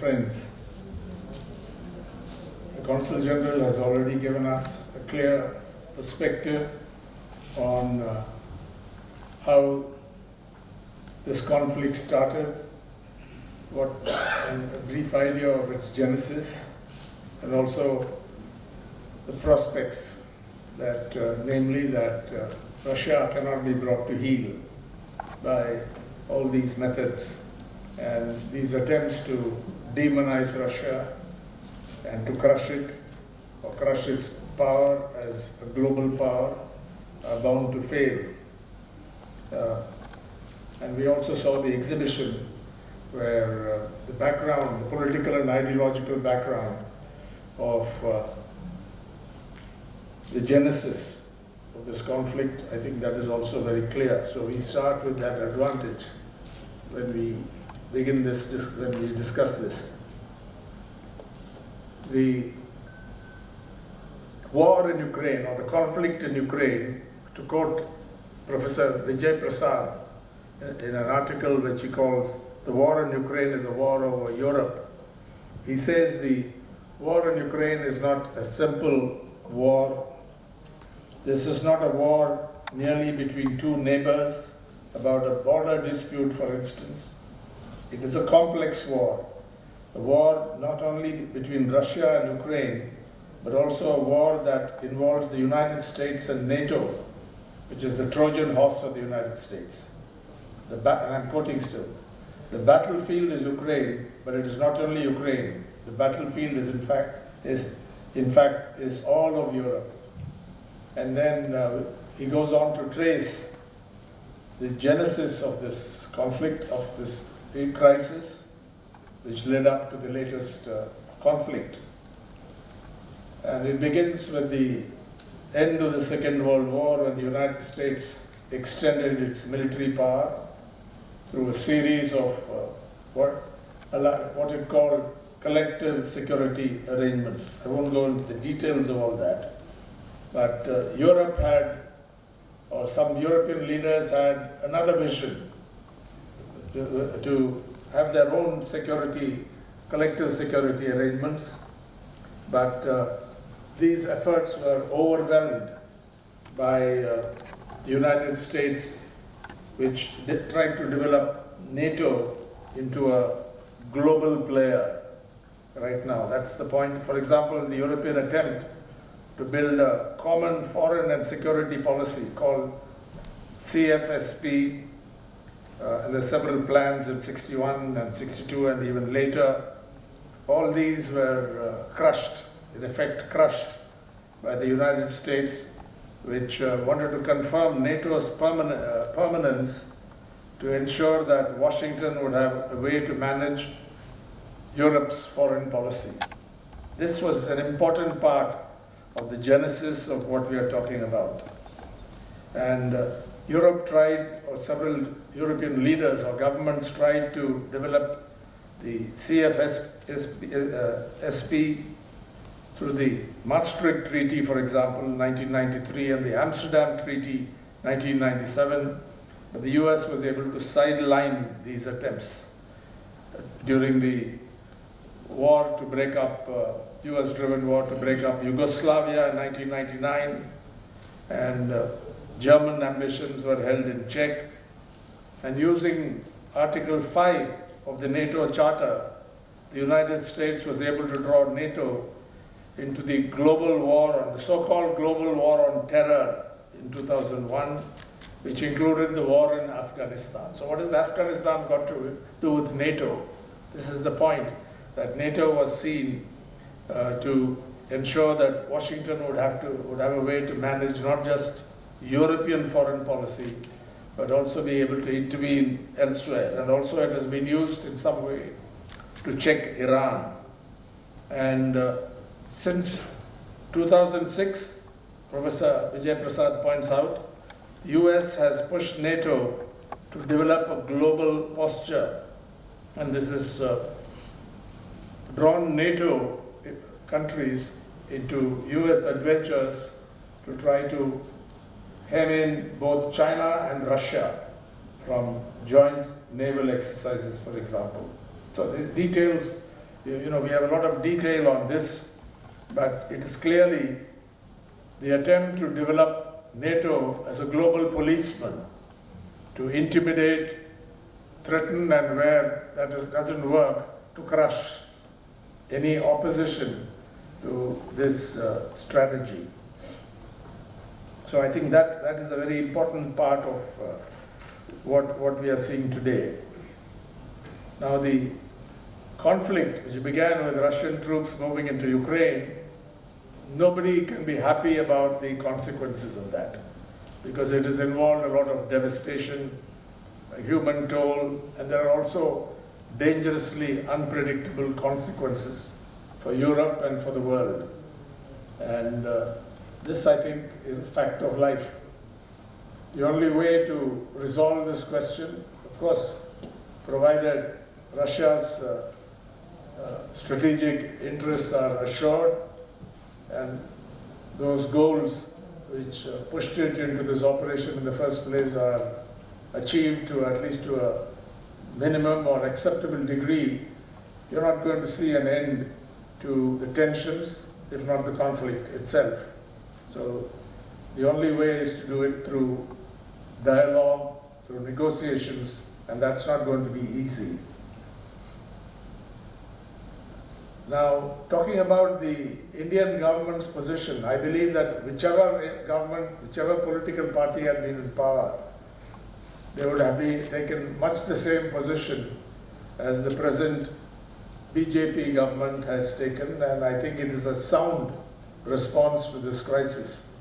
friends, the Consul General has already given us a clear perspective on how this conflict started, and a brief idea of its genesis, and also the prospects that, namely that Russia cannot be brought to heel by all these methods and these attempts to demonize Russia and to crush it or crush its power as a global power are bound to fail. And we also saw the exhibition where the background, the political and ideological background of the genesis of this conflict, I think that is also very clear. So we start with that advantage when we begin this, when we discuss this. The war in Ukraine, or the conflict in Ukraine, to quote Professor Vijay Prasad in an article which he calls "The War in Ukraine is a War over Europe," he says the war in Ukraine is not a simple war. This is not a war merely between two neighbors about a border dispute, for instance. It is a complex war. A war not only between Russia and Ukraine, but also a war that involves the United States and NATO, which is the Trojan horse of the United States. And I'm quoting still. The battlefield is Ukraine, but it is not only Ukraine. The battlefield is in fact all of Europe. And then he goes on to trace the genesis of this conflict, of this crisis, which led up to the latest conflict. And it begins with the end of the Second World War, when the United States extended its military power through a series of what it called collective security arrangements. I won't go into the details of all that. But Europe had, or some European leaders had another vision to have their own collective security arrangements. But these efforts were overwhelmed by the United States, which tried to develop NATO into a global player right now. That's the point. For example, the European attempt to build a common foreign and security policy called CFSP. And there are several plans in 61 and 62 and even later. All these were crushed, in effect crushed, by the United States, which wanted to confirm NATO's permanence to ensure that Washington would have a way to manage Europe's foreign policy. This was an important part of the genesis of what we are talking about. And Europe tried, or several European leaders or governments tried to develop the CFSP through the Maastricht Treaty, for example, 1993, and the Amsterdam Treaty, 1997. But the US was able to sideline these attempts during the war to break up, US-driven war to break up Yugoslavia in 1999, and German ambitions were held in check. And using Article 5 of the NATO Charter, the United States was able to draw NATO into the global war, on the so-called global war on terror in 2001, which included the war in Afghanistan. So what has Afghanistan got to do with NATO? This is the point, that NATO was seen to ensure that Washington would have a way to manage not just European foreign policy, but also be able to intervene elsewhere. And also it has been used in some way to check Iran. And since 2006, Professor Vijay Prasad points out, US has pushed NATO to develop a global posture. And this has drawn NATO countries into US adventures to try to hem in both China and Russia from joint naval exercises, for example. So the details You know, we have a lot of detail on this, but it is clearly the attempt to develop NATO as a global policeman to intimidate, threaten, and where that doesn't work, to crush any opposition to this strategy. So I think that is a very important part of what we are seeing today. Now the conflict which began with Russian troops moving into Ukraine, nobody can be happy about the consequences of that, because it has involved a lot of devastation, a human toll, and there are also dangerously unpredictable consequences for Europe and for the world. And this, I think, is a fact of life. The only way to resolve this question, of course, provided Russia's strategic interests are assured, and those goals which pushed it into this operation in the first place are achieved to at least to a minimum or acceptable degree, you're not going to see an end to the tensions, if not the conflict itself. So the only way is to do it through dialogue, through negotiations, and that's not going to be easy. Now, talking about the Indian government's position, I believe that whichever government, whichever political party had been in power, they would have taken much the same position as the present BJP government has taken, and I think it is a sound response to this crisis.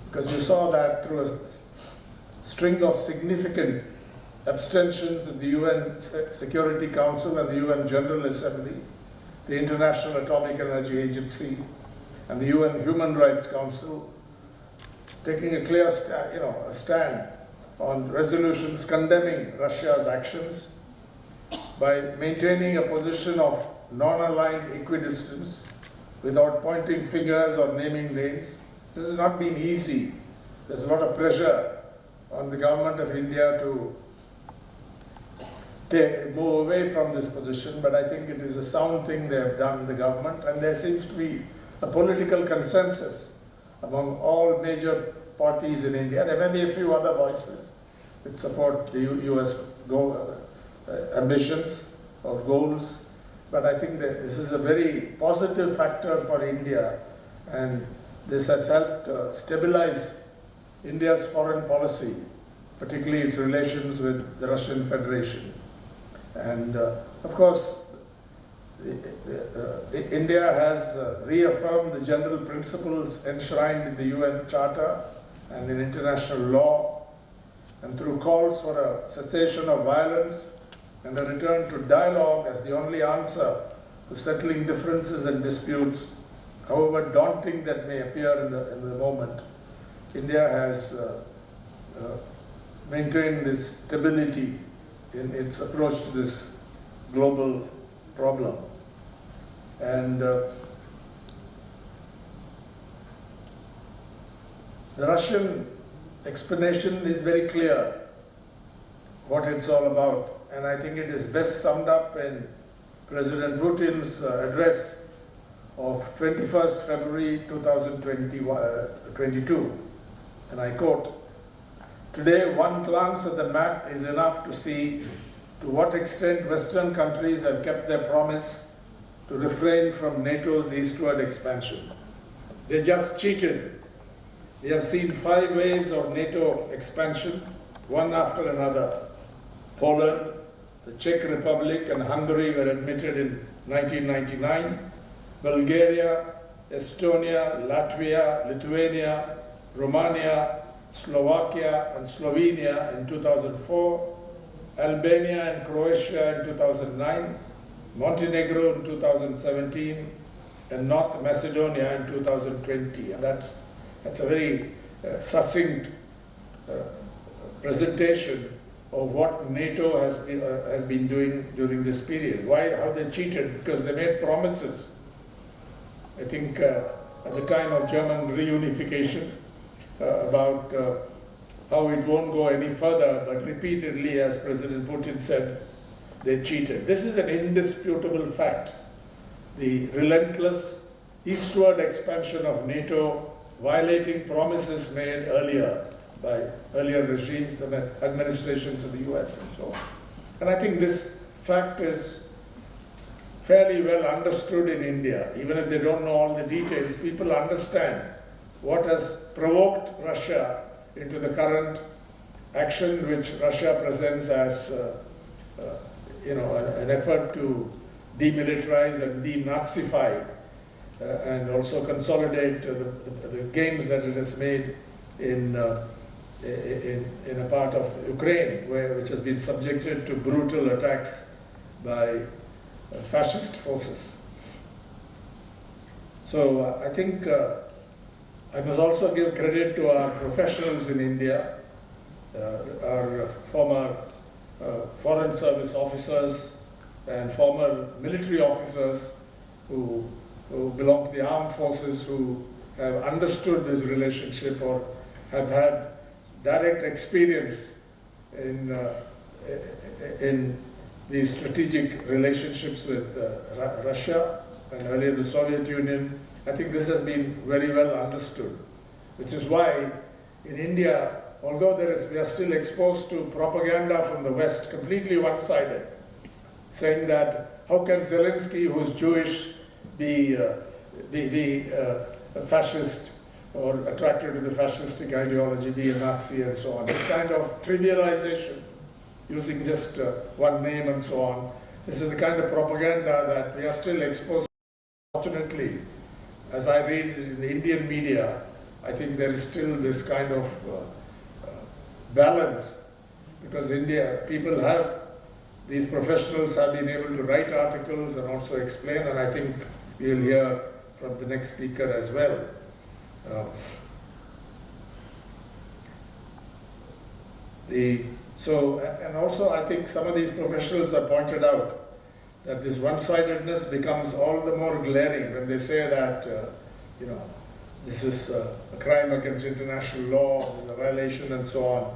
Because you saw that through a string of significant abstentions in the UN Security Council and the UN General Assembly, the International Atomic Energy Agency, and the UN Human Rights Council, taking a clear stand on resolutions condemning Russia's actions by maintaining a position of non-aligned equidistance without pointing fingers or naming names. This has not been easy. There's a lot of pressure on the government of India to move away from this position, but I think it is a sound thing they have done, the government, and there seems to be a political consensus among all major parties in India. There may be a few other voices which support the US ambitions or goals, but I think that this is a very positive factor for India, and this has helped stabilize India's foreign policy, particularly its relations with the Russian Federation. And of course, India has reaffirmed the general principles enshrined in the UN Charter and in international law, and through calls for a cessation of violence and a return to dialogue as the only answer to settling differences and disputes, however daunting that may appear in the moment, India has maintained this stability in its approach to this global problem. And the Russian explanation is very clear what it's all about, and I think it is best summed up in President Putin's address of 21st February 2022, and I quote, "Today, one glance at the map is enough to see to what extent Western countries have kept their promise to refrain from NATO's eastward expansion. They just cheated. We have seen 5 waves of NATO expansion, one after another. Poland, the Czech Republic, and Hungary were admitted in 1999. Bulgaria, Estonia, Latvia, Lithuania, Romania, Slovakia, and Slovenia in 2004, Albania and Croatia in 2009, Montenegro in 2017, and North Macedonia in 2020. And that's a very succinct presentation of what NATO has been doing during this period. How they cheated? Because they made promises. I think at the time of German reunification about how it won't go any further, but repeatedly, as President Putin said, they cheated. This is an indisputable fact. the relentless eastward expansion of NATO, violating promises made earlier by earlier regimes and administrations of the US and so on. And I think this fact is fairly well understood in India. Even if they don't know all the details, people understand what has provoked Russia into the current action which Russia presents as an effort to demilitarize and denazify and also consolidate the gains that it has made in a part of Ukraine, which has been subjected to brutal attacks by fascist forces. So I think I must also give credit to our professionals in India, our former foreign service officers and former military officers who belong to the armed forces, who have understood this relationship or have had direct experience in these strategic relationships with Russia and earlier the Soviet Union. I think this has been very well understood, which is why in India, although we are still exposed to propaganda from the West, completely one-sided, saying that how can Zelensky, who is Jewish, be a fascist or attracted to the fascistic ideology, be a Nazi and so on. This kind of trivialization, using just one name and so on. This is the kind of propaganda that we are still exposed to. Fortunately, as I read in the Indian media, I think there is still this kind of balance, because these professionals have been able to write articles and also explain, and I think we will hear from the next speaker as well. And also I think some of these professionals have pointed out that this one-sidedness becomes all the more glaring when they say that, this is a crime against international law, this is a violation and so on.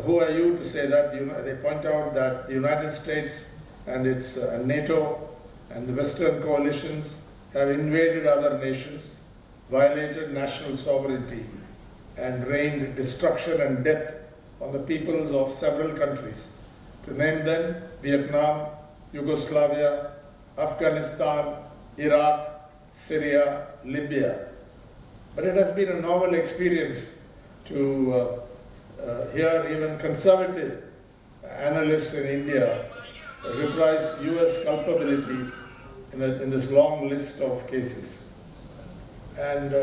Who are you to say that? They point out that the United States and its NATO and the Western coalitions have invaded other nations, violated national sovereignty, and rained destruction and death on the peoples of several countries. To name them, Vietnam, Yugoslavia, Afghanistan, Iraq, Syria, Libya. But it has been a novel experience to hear even conservative analysts in India reprise US culpability in this long list of cases. And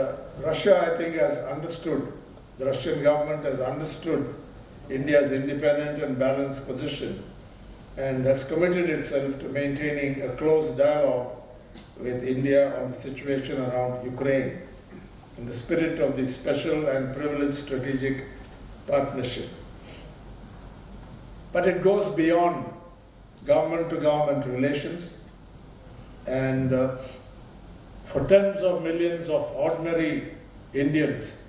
Russia, I think, has understood, the Russian government has understood India's independent and balanced position and has committed itself to maintaining a close dialogue with India on the situation around Ukraine in the spirit of the special and privileged strategic partnership. But it goes beyond government-to-government relations, and for tens of millions of ordinary Indians,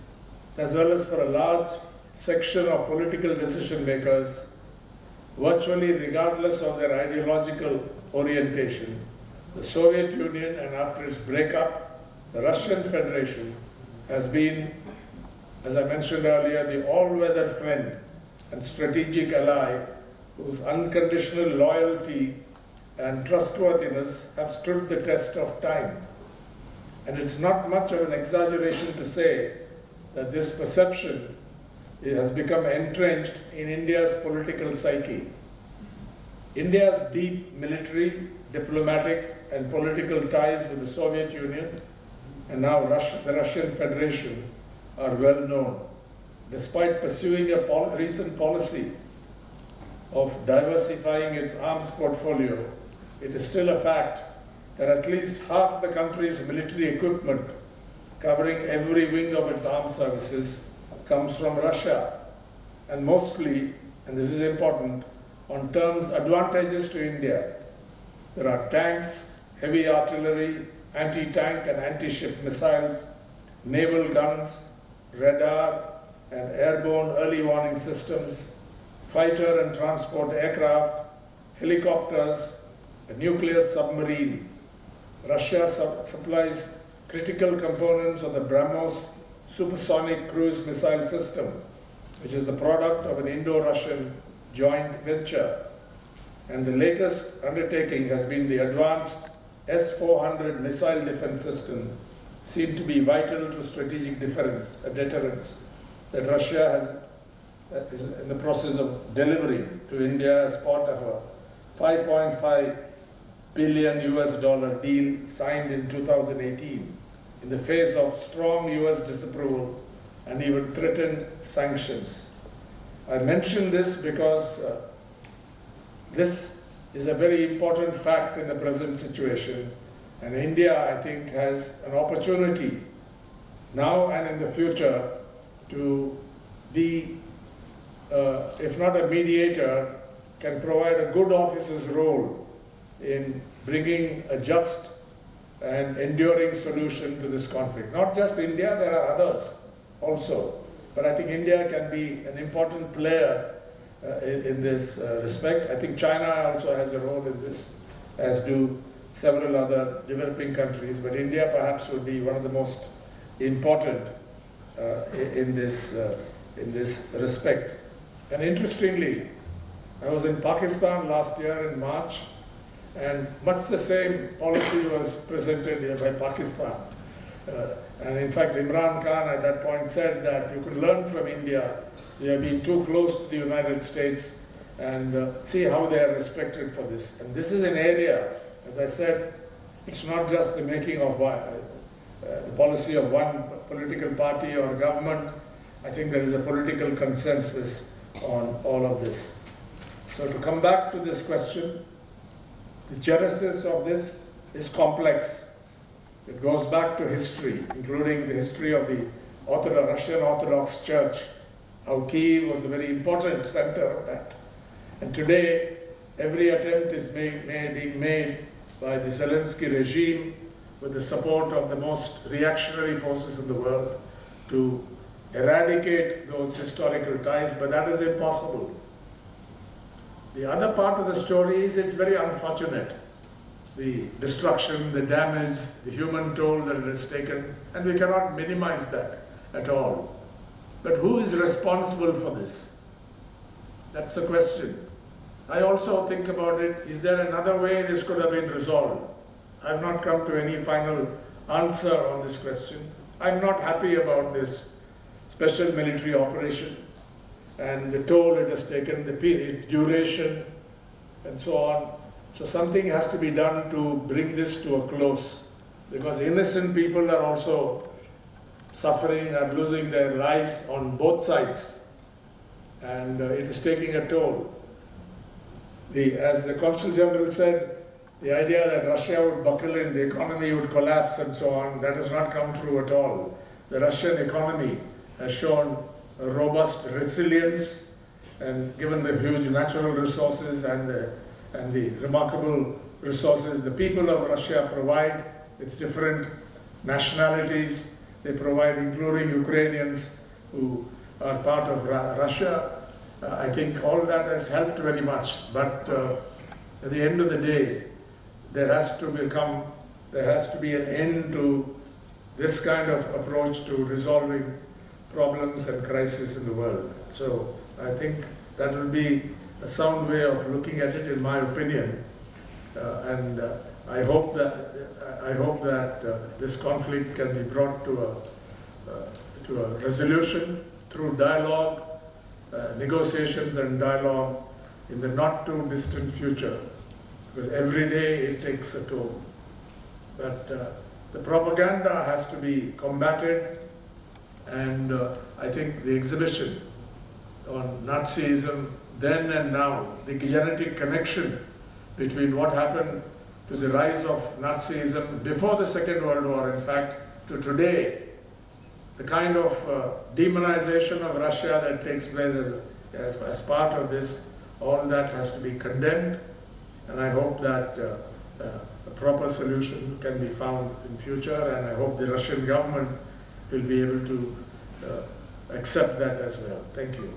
as well as for a large section of political decision makers, virtually regardless of their ideological orientation, the Soviet Union, and after its breakup, the Russian Federation, has been, as I mentioned earlier, the all-weather friend and strategic ally whose unconditional loyalty and trustworthiness have stood the test of time. And it's not much of an exaggeration to say that this perception has become entrenched in India's political psyche. India's deep military, diplomatic, and political ties with the Soviet Union and now the Russian Federation are well known. Despite pursuing a recent policy of diversifying its arms portfolio, it is still a fact that at least half the country's military equipment, covering every wing of its armed services, comes from Russia, and mostly, and this is important, on terms advantageous to India. There are tanks, heavy artillery, anti-tank and anti-ship missiles, naval guns, radar and airborne early warning systems, fighter and transport aircraft, helicopters, a nuclear submarine, Russia supplies critical components of the BrahMos supersonic cruise missile system, which is the product of an Indo-Russian joint venture. And the latest undertaking has been the advanced S-400 missile defense system, seen to be vital to strategic deterrence that Russia is in the process of delivering to India as part of a $5.5 billion US deal signed in 2018 in the face of strong US disapproval and even threatened sanctions. I mention this because this is a very important fact in the present situation, and India, I think, has an opportunity now and in the future to be, if not a mediator, can provide a good officer's role in bringing a just and enduring solution to this conflict. Not just India, there are others also, but I think India can be an important player in this respect. I think China also has a role in this, as do several other developing countries, but India perhaps would be one of the most important in this respect. And interestingly, I was in Pakistan last year in March, and much the same policy was presented here by Pakistan. And in fact, N.Ram at that point said that you could learn from India. They have been too close to the United States, and see how they are respected for this. And this is an area, as I said, it's not just the making of the policy of one political party or government. I think there is a political consensus on all of this. So to come back to this question, the genesis of this is complex. It goes back to history, including the history of the Russian Orthodox Church, how Kyiv was a very important center of that. And today, every attempt is being made by the Zelensky regime with the support of the most reactionary forces in the world to eradicate those historical ties, but that is impossible. The other part of the story is it's very unfortunate. The destruction, the damage, the human toll that it has taken, and we cannot minimize that at all. But who is responsible for this? That's the question. I also think about it, is there another way this could have been resolved? I have not come to any final answer on this question. I'm not happy about this special military operation and the toll it has taken, the period, duration, and so on. So something has to be done to bring this to a close, because innocent people are also suffering and losing their lives on both sides, and it is taking a toll. As the Consul General said, the idea that Russia would buckle in, the economy would collapse and so on, that has not come true at all. The Russian economy has shown a robust resilience, and given the huge natural resources and the remarkable resources the people of Russia provide, its different nationalities they provide, including Ukrainians who are part of Russia. I think all that has helped very much, but at the end of the day, there has to be an end to this kind of approach to resolving problems and crises in the world. So I think that will be a sound way of looking at it, in my opinion, and I hope that this conflict can be brought to a resolution through dialogue, negotiations and dialogue in the not too distant future, because every day it takes a toll. But the propaganda has to be combated, and I think the exhibition on Nazism then and now, the genetic connection between what happened to the rise of Nazism before the Second World War, in fact, to today, the kind of demonization of Russia that takes place as part of this, all that has to be condemned, and I hope that a proper solution can be found in future, and I hope the Russian government will be able to accept that as well. Thank you.